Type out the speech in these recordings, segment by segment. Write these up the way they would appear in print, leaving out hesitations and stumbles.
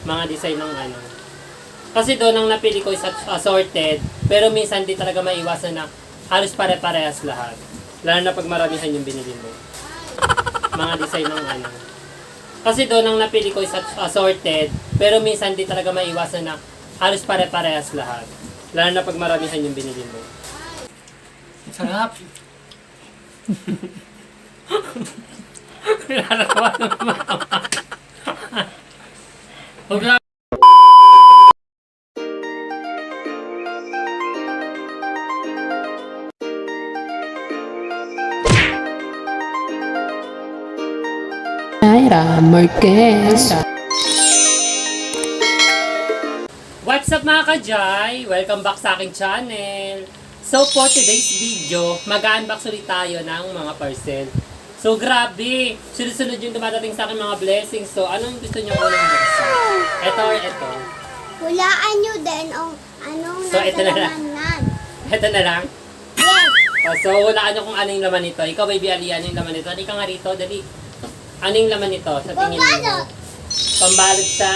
mga design ng ano. Kasi doon ang napili ko is assorted, pero minsan di talaga maiwasan na halos pare-parehas lahat. Lalo na pag maramihan yung binili mo. Mga design ng ano. Kasi doon ang napili ko is assorted, pero minsan di talaga maiwasan na halos pare-parehas lahat. Lalo na pag maramihan yung binili mo. Sarap. Pinarakawa ng mama. Huwag na. Naira Marquez. What's up mga ka-Jai? Welcome back sa aking channel. So for today's video, mag-unbox ulit tayo ng mga parcel. So grabe, sunod-sunod yung dumadating sa akin mga blessings. So anong gusto nyo unang buksan? Ito or ito? Hulaan nyo din ang anong So, nasa ito na lang. lamanan. Ito na lang. Yes! So hulaan nyo kung ano yung laman nito. Ikaw baby Ali, ano yung laman nito? Halika nga rito, dali. Ano yung laman nito sa tingin mo? Pambalot. Pambalot sa?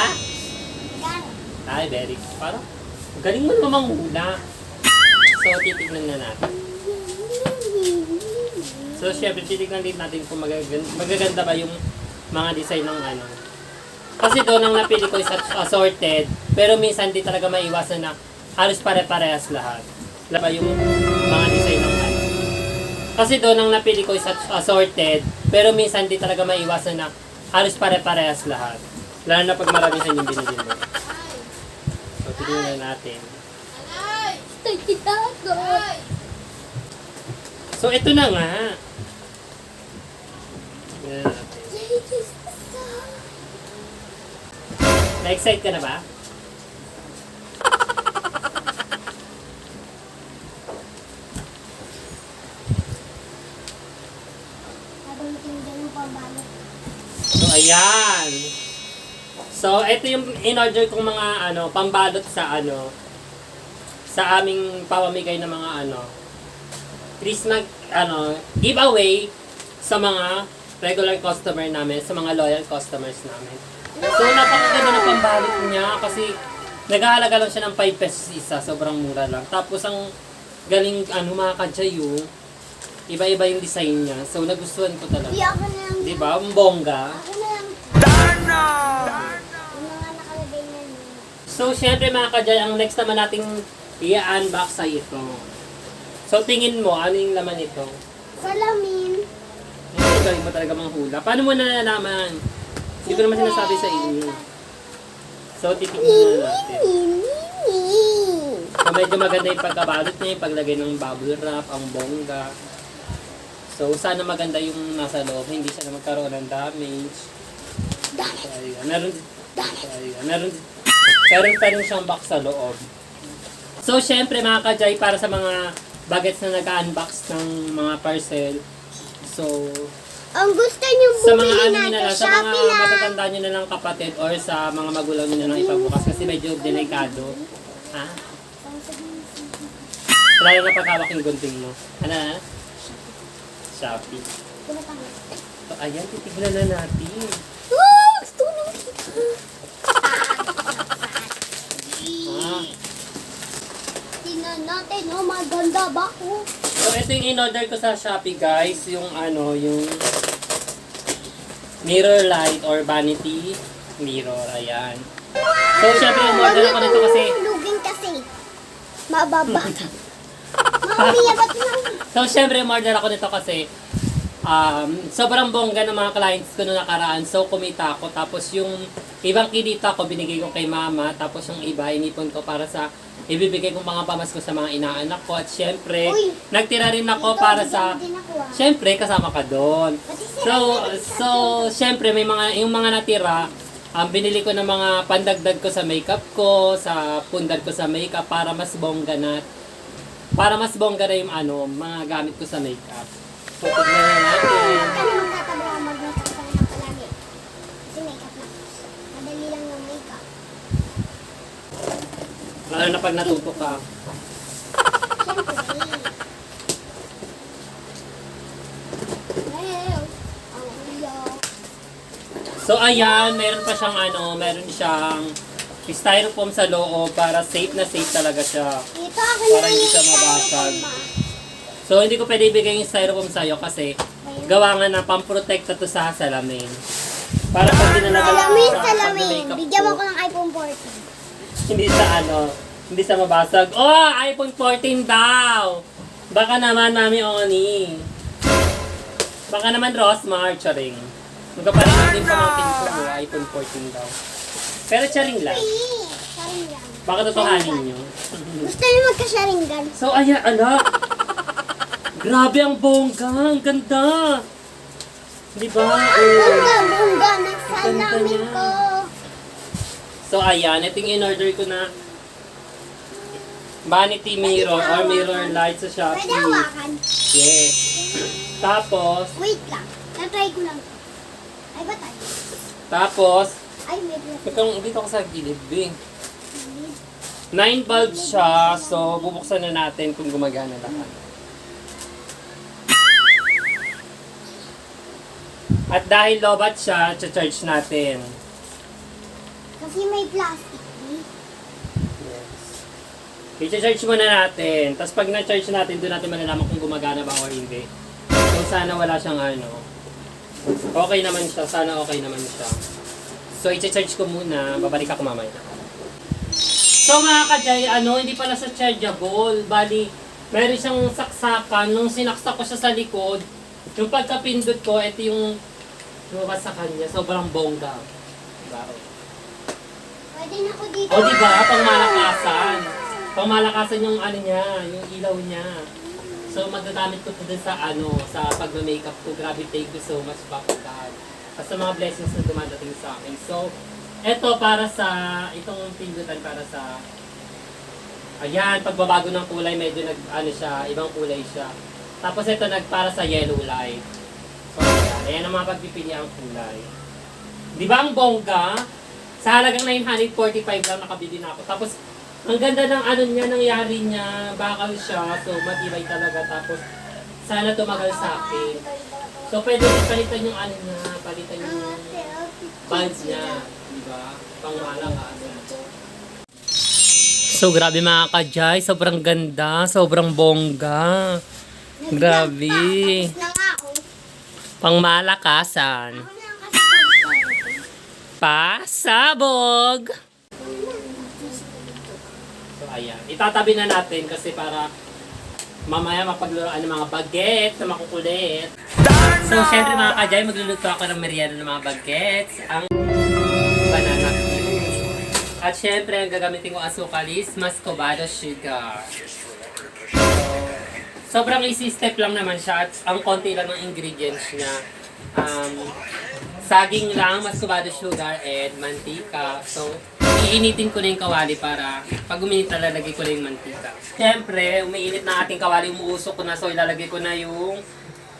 Yan. Ay, very good. Parang, galing mo naman manghula. So, titignan na natin. So, syempre, titignan din natin kung magaganda ba yung mga design ng ano. Kasi doon ang napili ko is assorted, pero minsan di talaga maiwasan na halos pare-parehas lahat. Laba yung mga design ng ano. Kasi doon ang napili ko is assorted, pero minsan di talaga maiwasan na halos pare-parehas lahat. Lalo na pag maramihan yung binili mo. So, tignan na natin. So, ito na nga. Tignan natin. Na-excite ka na ba? Habang tingnan yung pambalot. So, ayan. So, ito yung in-order kong mga pambalot sa sa aming pamamigay ng mga Christmas giveaway sa mga regular customer namin, sa mga loyal customers namin. So, napakaganda ng pambalot niya kasi nag-aalaga lang siya ng 5 pesos isa, sobrang mura lang. Tapos ang galing mga kadyayo, iba-iba yung design niya. So, nagustuhan ko talaga. Iya ako na lang. Di ba? Ang bongga. Ako na lang. Yung mga nakalagay na yun. So, syempre mga kadyan, ang next naman nating i-unbox ay ito. So, tingin mo, ano yung laman nito? Salamin. Galing mo talaga manghula. Paano mo nalalaman? Hindi ko naman sinasabi sa inyo. So, titignan na natin. So, medyo maganda yung pagkabalot niya, yung paglagay ng bubble wrap, ang bongga. So, sana maganda yung nasa loob, hindi siya na magkaroon ng damage. So, ayan. Meron pa rin siyang box sa loob. So, syempre mga ka-Jai, para sa mga bagets na nag-unbox ng mga parcel. So, Ang gusto nyo sa mga bumili ano nyo na natin, lang, sa mga Shopee lang. matatanda nyo na lang kapatid or sa mga magulang nyo na lang ipabukas kasi medyo delikado. Ha? Lalo na pagkawak yung gunting mo. Ano na? Shopee. So, ayan, titignan na natin. Gusto ko nang Ah. tingnan natin, oh, maganda ba ako? So, ito yung in-order ko sa Shopee, guys. Yung yung mirror light or vanity mirror. Ayan. So, syempre, in-order ako nito kasi Lugin kasi. Mababata. Mamaya, ba't nang... So, syempre, order ako nito kasi sobrang bongga ng mga clients ko noong nakaraan. So, kumita ako. Tapos, yung ibang kinita ko, binigay ko kay mama. Tapos, yung iba, inipon ko para sa ibibigay kong mga pamasko sa mga inaanak ko. At syempre, Uy! nagtira rin ako Ito, para bigyan sa... din ako, ah. Syempre, kasama ka doon. Pati So, syempre, may yung mga natira, binili ko ng mga pandagdag ko sa makeup ko, sa pundar ko sa makeup para mas bongga na yung mga gamit ko sa makeup. So, tignan na natin. Ano magtatabaho mag-makeup ka na lang palagi? Kasi makeup na. Madali lang yung makeup. Lalo na pag natuto ka. Siyempre. Well, ang ulo. So, ayan, meron pa siyang meron siyang styrofoam sa loob para safe na safe talaga siya. Ito ako Para hindi siya mabasag. So, hindi ko pwede ibigay yung styrofoam sa'yo kasi gawa nga na pamprotekta to sa salamin. Para pag dinalagal Salamin. Bigyan mo ko ng iPhone 14. hindi sa hindi sa mabasag. Oh, iPhone 14 daw! Baka naman, Mami Oni. Baka naman, Rosmar, charing. Magkapalit din sa mga pinto mo, iPhone 14 daw. Pero charing lang. Sharing yan. Baka totohanin nyo. Gusto niyo magka-sharing gun? So, ayan, grabe ang bongga. Ang ganda. Diba? Bongga. Nagsalamin niya. ko. So, ayan. Ito yung in-order ko na vanity mirror or mirror light sa Pwede Shopee. hawakan. Yes. Tapos, Wait lang. Tatry ko lang. Ay, ba tayo? tapos, Ay, may black. dito ako sa gilid, Bing. 9 bulbs siya, so bubuksan na natin kung gumagana lahat. At dahil lobat siya, charge natin. Kasi may plastic. Yes. I-charge muna natin. Tapos pag na-charge natin, doon natin malalaman kung gumagana ba o hindi. Kung sana wala siyang okay naman siya. Sana okay naman siya. So, i-charge ko muna. Babalik ako mamaya. So, mga kajay, hindi pala sa chargeable. Bali, meron siyang saksakan. Nung sinaksak ko siya sa likod, yung pagkapindot ko, ito yung lumabas sa kanya. Sobrang bongga. Diba? Pwede na ko dito. O, diba? Pangmalakasan. Pangmalakasan yung niya, yung ilaw niya. So, magagamit ko ito dun sa sa pag-makeup ko. Grabe, thank you so much, Papa God. At sa mga blessings na dumadating sa akin. So, ito para sa, itong pindutan para sa, ayan, pagbabago ng kulay, medyo siya, ibang kulay siya. Tapos ito para sa yellow light. So, ayan ang mga pagpipili ang kulay. Di ba ang bongga? Sa halagang 945 lang nakabili na ako. Tapos, ang ganda ng niya, nangyari niya, bakal siya, so matibay talaga. Tapos, sana tumagal sa akin. So, pwede rin palitan yung niya, palitan yung bulbs niya. Diba? Pangmalakasan. So, grabe mga kajay. Sobrang ganda. Sobrang bongga. Grabe. Tapos na nga ako. Pangmalakasan. Ako na ang kasi Pasabog! So, ayan. Itatabi na natin kasi para mamaya mapagluruan ng mga bagets na makukulit. So, syempre mga kajay, magluluto ako ng merienda ng mga bagets. Ang banana cue. At syempre, ang gagamitin ko asukal is muscovado sugar. So, sobrang easy step lang naman siya at ang konti lang ng ingredients niya. Saging lang, muscovado sugar, and mantika. So, iinitin ko na yung kawali para pag uminit na lalagay ko na yung mantika. Siyempre, umiinit na ating kawali, umuusok ko na, so ilalagay ko na yung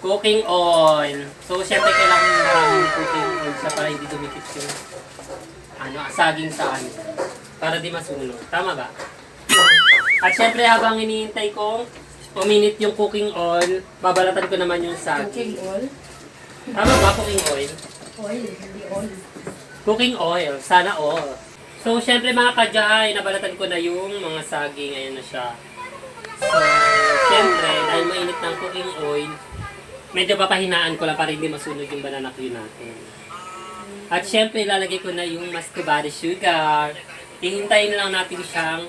cooking oil. So, siyempre, kailangan maraming cooking oil siya para hindi dumikit yung saging sa para di masunog. Tama ba? At siyempre, habang iniintay kong uminit yung cooking oil, babalatan ko naman yung saging. Cooking oil? Tama ba, cooking oil? Oil, hindi oil. Cooking oil, sana all. So, syempre mga kajay, nabalatan ko na yung mga saging. Ayan na siya. So, syempre, dahil mainit ng cooking oil, medyo papahinaan ko lang para hindi masunog yung banana cue natin. At syempre, ilalagay ko na yung muscovado sugar. Hihintayin na lang natin siyang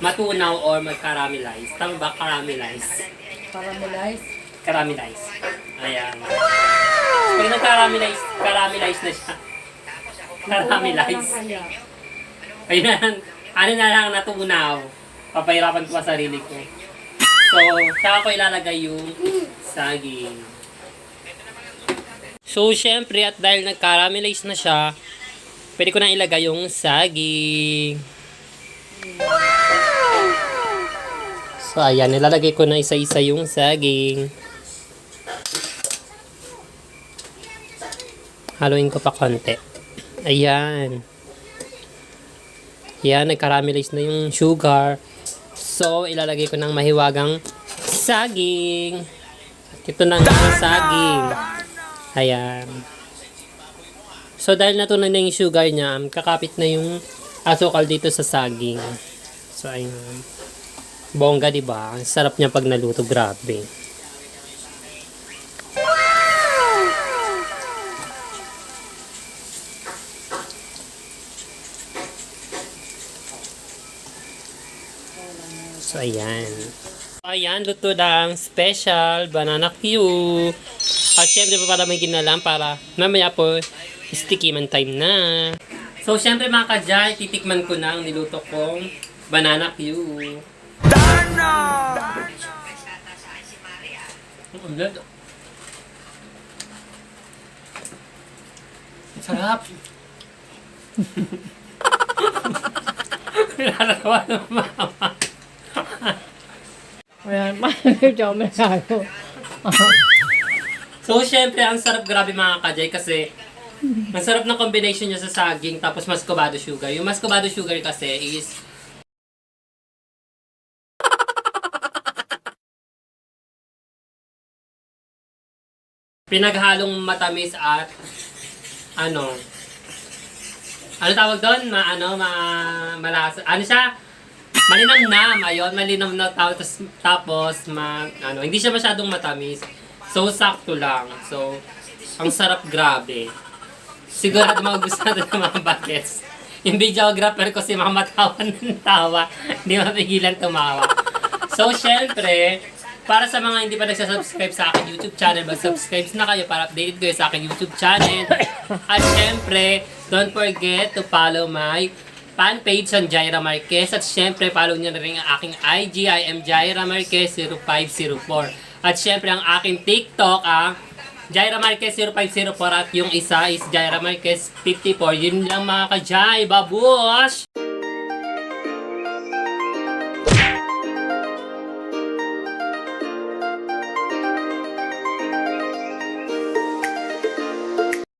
matunaw or mag-caramelize. Tama ba? Caramelize. Caramelize. Caramelize. Ayan. Pag nag-caramelize na siya. Caramelize. Ayan. Ano na lang natunaw. Papahirapan ko pa sarili ko. So, saka ko ilalagay yung saging. So, syempre, at dahil nag-caramelize na siya, pwede ko na ilagay yung saging. So, ayan. Nilalagay ko na isa-isa yung saging. Haluin ko pa konti. Ayan. Ayan, nag-caramelize na yung sugar. So, ilalagay ko ng mahiwagang saging. Ito na nga ang saging. Ayan. So, dahil natunaw na yung sugar niya, kakapit na yung asukal dito sa saging. So, ayun. Bongga, di ba? Ang sarap niya pag naluto. Grabe. So, ayan. Ayan, luto ng special banana Q. At syempre pa pala may ginalang para mamaya po sticky man time na. So, syempre mga kajay, titikman ko na ang niluto kong banana Q. Darna! Sarap! Nalalawa ng mama. Ayan, medyo masyado. So, syempre, ang sarap grabe mga kajay kasi ang sarap ng combination niya sa saging tapos muscovado sugar. Yung muscovado sugar kasi is pinaghalong matamis at ano tawag doon? Malasa. Ano siya? Malinamnam. Ayun, malinamnam tapos hindi siya masyadong matamis. So, sakto lang. So, ang sarap grabe. Sigurado magugustuhan ng mga bagets. Yung videographer ko si Mama tawa ng tawa. Hindi mapigilan tumawa. So, syempre, para sa mga hindi pa nagsasubscribe sa aking YouTube channel, mag-subscribe na kayo para updated kayo sa aking YouTube channel. At syempre, don't forget to follow my fan page on Jaira Marquez. At syempre, follow nyo na rin ang aking IG. I am Jaira Marquez 0504. At syempre, ang aking TikTok, Jaira Marquez 0504 at yung isa is Jaira Marquez 54. Yun lang mga kajay. Babush!